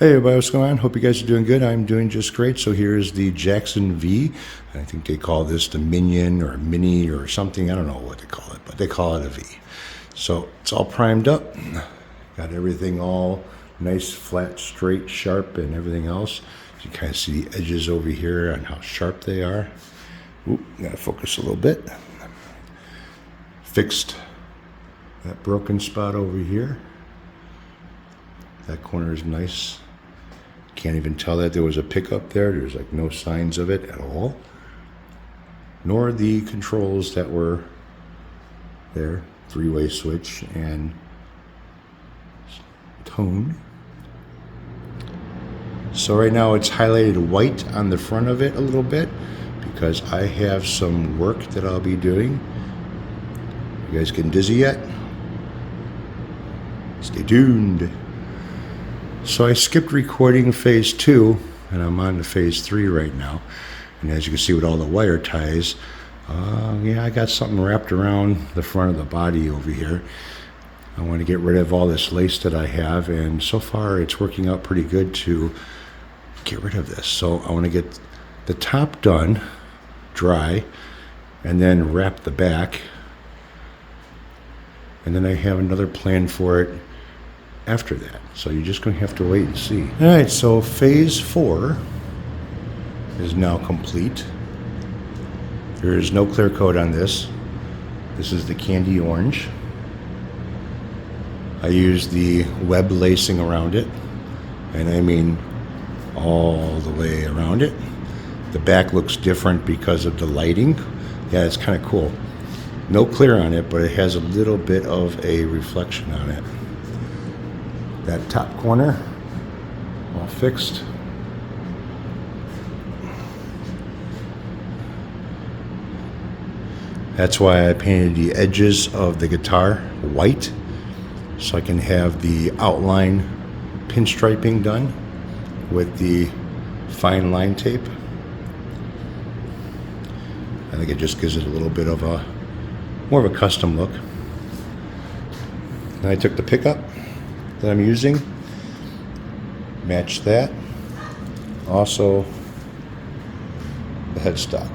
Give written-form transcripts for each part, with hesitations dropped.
Hey everybody, what's going on? Hope you guys are doing good. I'm doing just great. So here's the Jackson V. I think they call this the Minion or Mini or something. I don't know what they call it, but they call it a V. So it's all primed up. Got everything all nice, flat, straight, sharp, and everything else. You kind of see the edges over here and how sharp they are. Oop, gotta focus a little bit. Fixed that broken spot over here. That corner is nice. Can't even tell that there was a pickup there. There's like no signs of it at all. Nor the controls that were there. Three-way switch and tone. So right now it's highlighted white on the front of it a little bit because I have some work that I'll be doing. You guys getting dizzy yet? Stay tuned. So I skipped recording phase 2 and I'm on to phase 3 right now. And as you can see with all the wire ties, I got something wrapped around the front of the body over here. I want to get rid of all this lace that I have, and so far it's working out pretty good to get rid of this. So I want to get the top done, dry, and then wrap the back. And then I have another plan for it after that. So you're just going to have to wait and see. All right, so phase 4 is now complete. There is no clear coat on this. This is the candy orange. I used the web lacing around it, and I mean all the way around it. The back looks different because of the lighting. Yeah, it's kind of cool. No clear on it, but it has a little bit of a reflection on it. That top corner, all fixed. That's why I painted the edges of the guitar white, so I can have the outline pinstriping done with the fine line tape. I think it just gives it a little bit of a more of a custom look. And I took the pickup that I'm using, match that, also the headstock.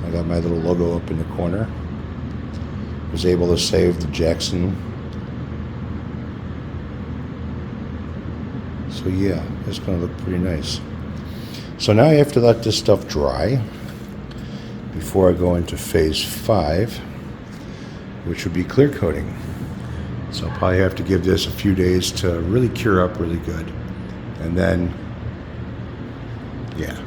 I got my little logo up in the corner. Was able to save the Jackson. So yeah, it's going to look pretty nice. So now I have to let this stuff dry before I go into phase 5, which would be clear coating. So I'll probably have to give this a few days to really cure up really good. And then, yeah.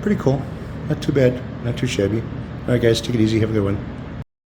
Pretty cool. Not too bad. Not too shabby. All right, guys, take it easy. Have a good one.